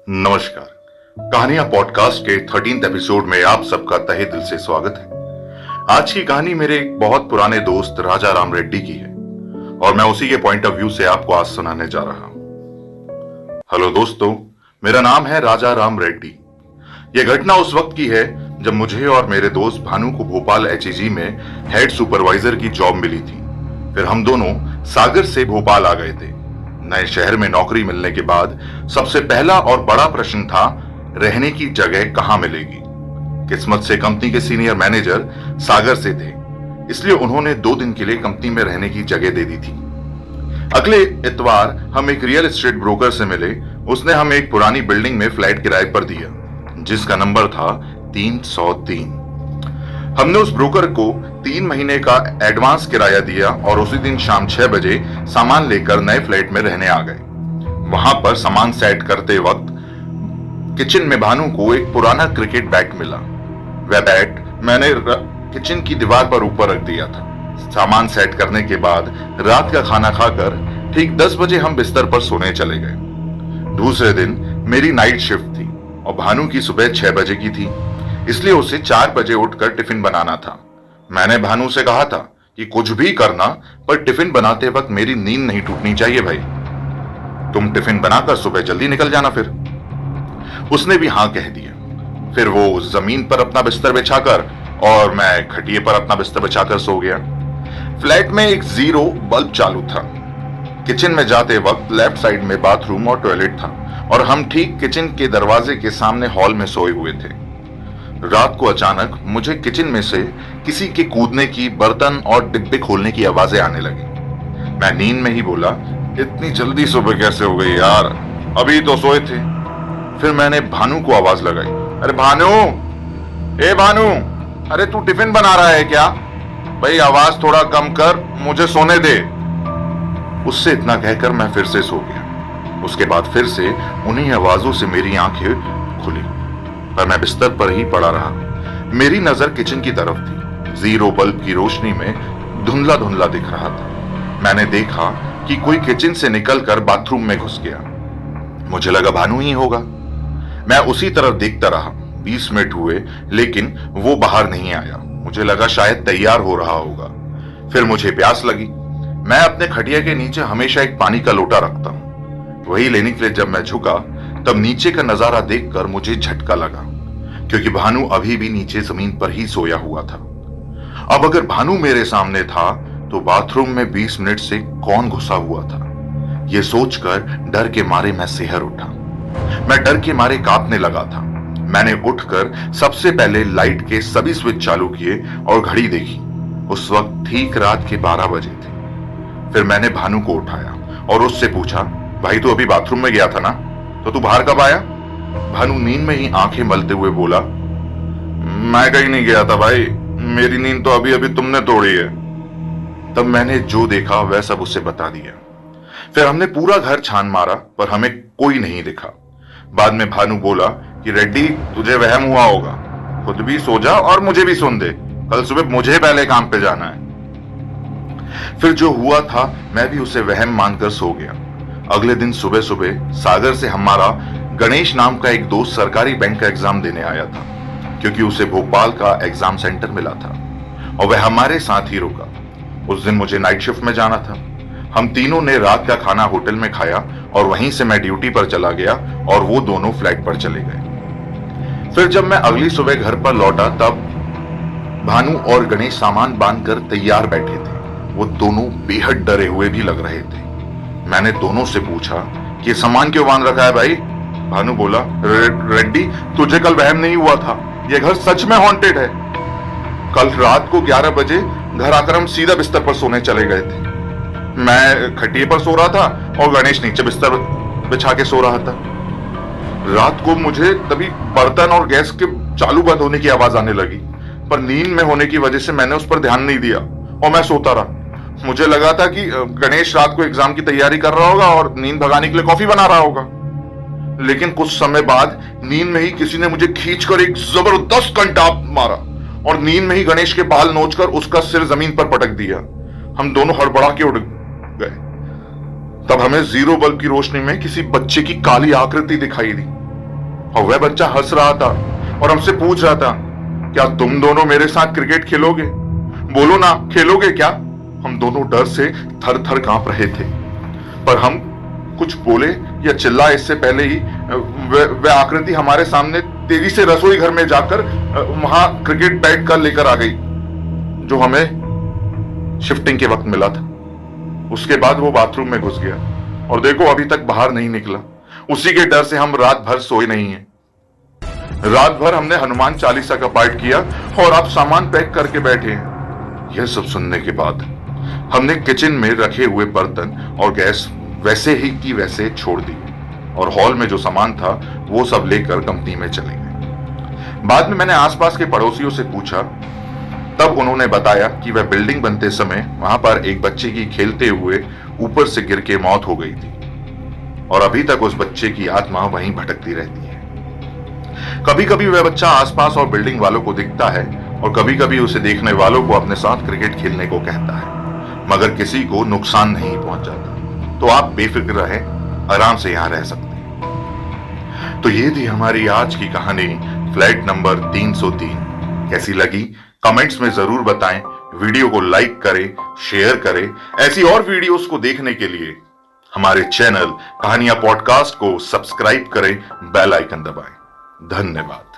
नमस्कार। कहानियां पॉडकास्ट के 13th एपिसोड में आप सबका तहे दिल से स्वागत है। आज की कहानी मेरे एक बहुत पुराने दोस्त राजा राम रेड्डी की है और मैं उसी के पॉइंट ऑफ व्यू से आपको आज सुनाने जा रहा हूं। हेलो दोस्तों, मेरा नाम है राजा राम रेड्डी। यह घटना उस वक्त की है जब मुझे और मेरे दोस्त भानु को भोपाल HEG में हेड सुपरवाइजर की जॉब मिली थी। फिर हम दोनों सागर से भोपाल आ गए थे। नए शहर में नौकरी मिलने के बाद सबसे पहला और बड़ा प्रश्न था, रहने की जगह कहां मिलेगी। किस्मत से कंपनी के सीनियर मैनेजर सागर से थे, इसलिए उन्होंने 2 दिन के लिए कंपनी में रहने की जगह दे दी थी। अगले इतवार हम एक रियल एस्टेट ब्रोकर से मिले। उसने हमें एक पुरानी बिल्डिंग में फ्लैट किराए पर दिया, जिसका नंबर था 303। हमने उस ब्रोकर को 3 महीने का एडवांस किराया दिया और उसी दिन शाम 6 बजे सामान लेकर नए फ्लैट में रहने आ गए। वहां पर सामान सेट करते वक्त किचन में भानु को एक पुराना क्रिकेट बैट मिला। वह बैट मैंने किचन की दीवार पर ऊपर रख दिया था। सामान सेट करने के बाद रात का खाना खाकर ठीक 10 बजे हम बिस्तर पर सोने चले गए। दूसरे दिन मेरी नाइट शिफ्ट थी और भानु की सुबह 6 बजे की थी, इसलिए उसे 4 बजे उठकर टिफिन बनाना था। मैंने भानु से कहा था कि कुछ भी करना, पर टिफिन बनाते वक्त मेरी नींद नहीं टूटनी चाहिए भाई। तुम टिफिन बनाकर सुबह जल्दी निकल जाना। फिर उसने भी हां कह दिया। फिर वो जमीन पर अपना बिस्तर बिछाकर और मैं खटिए पर अपना बिस्तर बिछाकर सो गया। फ्लैट में एक 0 बल्ब चालू था। किचन में जाते वक्त लेफ्ट साइड में बाथरूम और टॉयलेट था और हम ठीक किचन के दरवाजे के सामने हॉल में सोए हुए थे। रात को अचानक मुझे किचन में से किसी के कूदने की, बर्तन और डिब्बे खोलने की आवाजें आने लगी। मैं नींद में ही बोला, इतनी जल्दी सुबह कैसे हो गई यार, अभी तो सोए थे। फिर मैंने भानु को आवाज लगाई, अरे भानु, ए भानु, अरे तू टिफिन बना रहा है क्या? भाई आवाज थोड़ा कम कर, मुझे सोने दे। उससे इतना कहकर मैं फिर से सो गया। उसके बाद फिर से उन्हीं आवाजों से मेरी आंखें खुली, पर मैं बिस्तर पर ही पड़ा रहा। मेरी नजर किचन की तरफ थी। 0 बल्ब की रोशनी में धुंधला धुंधला दिख रहा था। मैंने देखा कि कोई किचन से निकलकर बाथरूम में घुस गया। मुझे लगा भानु ही होगा। मैं उसी तरफ देखता रहा। 20 मिनट हुए, लेकिन वो बाहर नहीं आया। मुझे लगा शायद तैयार हो रहा होगा। फिर मुझे प्यास लगी। मैं अपने खटिया के नीचे हमेशा एक पानी का लोटा रखता हूं। वही लेने के लिए जब मैं झुका, तब नीचे का नजारा देखकर मुझे झटका लगा, क्योंकि भानु अभी भी नीचे जमीन पर ही सोया हुआ था। अब अगर भानु मेरे सामने था तो बाथरूम में 20 मिनट से कौन घुसा हुआ था? यह सोचकर डर के मारे मैं सिहर उठा। मैं डर के मारे कांपने लगा था। मैंने उठकर सबसे पहले लाइट के सभी स्विच चालू किए और घड़ी देखी। उस वक्त ठीक रात के 12 बजे थे। फिर मैंने भानु को उठाया और उससे पूछा, भाई तू अभी बाथरूम में गया था ना, तो तू बाहर कब आया? भानु नींद में ही आंखें मलते हुए बोला, मैं कहीं नहीं गया था भाई, मेरी नींद तो अभी अभी तुमने तोड़ी है। तब मैंने जो देखा वह सब उसे बता दिया। फिर हमने पूरा घर छान मारा, पर हमें कोई नहीं दिखा। बाद में भानु बोला कि रेड्डी, तुझे वहम हुआ होगा, खुद भी सो जा और मुझे भी सुन दे, कल सुबह मुझे पहले काम पे जाना है। फिर जो हुआ था मैं भी उसे वहम मानकर सो गया। अगले दिन सुबह सुबह सागर से हमारा गणेश नाम का एक दोस्त सरकारी बैंक का एग्जाम देने आया था, क्योंकि उसे भोपाल का एग्जाम सेंटर मिला था और वह हमारे साथ ही रुका। उस दिन मुझे नाइट शिफ्ट में जाना था। हम तीनों ने रात का खाना होटल में खाया और वहीं से मैं ड्यूटी पर चला गया और वो दोनों फ्लैट पर चले गए। फिर जब मैं अगली सुबह घर पर लौटा, तब भानु और गणेश सामान बांधकर तैयार बैठे थे। वो दोनों बेहद डरे हुए भी लग रहे थे। मैंने दोनों से पूछा कि सामान क्यों बांध रखा है भाई? भानु बोला, रेड्डी, तुझे कल वहम नहीं हुआ था, यह घर सच में हॉन्टेड है। कल रात को 11 बजे घर आकर हम सीधा बिस्तर पर सोने चले गए थे। मैं खटिए पर सो रहा था और गणेश नीचे बिस्तर बिछा के सो रहा था। रात को मुझे तभी बर्तन और गैस के चालू बंद होने की आवाज आने लगी, पर नींद में होने की वजह से मैंने उस पर ध्यान नहीं दिया और मैं सोता रहा। मुझे लगा था कि गणेश रात को एग्जाम की तैयारी कर रहा होगा और नींद भगाने के लिए कॉफी बना रहा होगा। लेकिन कुछ समय बाद नींद में ही किसी ने मुझे खींचकर एक जबरदस्त कंटाप मारा और नींद में ही गणेश के बाल नोचकर उसका सिर जमीन पर पटक दिया। हम दोनों हड़बड़ा के उठ गए। तब हमें 0 बल्ब की रोशनी में किसी बच्चे की काली आकृति दिखाई दी। और वह बच्चा हंस रहा था और हमसे पूछ रहा था, क्या तुम दोनों मेरे साथ क्रिकेट खेलोगे? बोलो ना, खेलोगे क्या? हम दोनों डर से थर थर कांप रहे थे, पर हम कुछ बोले या चिल्लाए इससे पहले ही वह आकृति हमारे सामने तेजी से रसोई घर में जाकर वहां क्रिकेट बैट कर लेकर आ गई, जो हमें शिफ्टिंग के वक्त मिला था। उसके बाद वो बाथरूम में घुस गया और देखो अभी तक बाहर नहीं निकला। उसी के डर से हम रात भर सोए नहीं हैं। रात भर हमने हनुमान चालीसा का पाठ किया और आप सामान पैक करके बैठे हैं। यह सब सुनने के बाद हमने किचन में रखे हुए बर्तन और गैस वैसे ही की वैसे छोड़ दी और हॉल में जो सामान था वो सब लेकर कंपनी में चले गए। बाद में मैंने आसपास के पड़ोसियों से पूछा, तब उन्होंने बताया कि वह बिल्डिंग बनते समय वहां पर एक बच्चे की खेलते हुए ऊपर से गिर के मौत हो गई थी और अभी तक उस बच्चे की आत्मा वहीं भटकती रहती है। कभी कभी वह बच्चा आसपास और बिल्डिंग वालों को दिखता है और कभी कभी उसे देखने वालों को अपने साथ क्रिकेट खेलने को कहता है, मगर किसी को नुकसान नहीं पहुंच जाता। तो आप बेफिक्र रहे, आराम से यहां रह सकते हैं। तो ये थी हमारी आज की कहानी फ्लैट नंबर 303। कैसी लगी कमेंट्स में जरूर बताएं। वीडियो को लाइक करें, शेयर करें। ऐसी और वीडियोस को देखने के लिए हमारे चैनल कहानियां पॉडकास्ट को सब्सक्राइब करें, बेल आइकन दबाएं। धन्यवाद।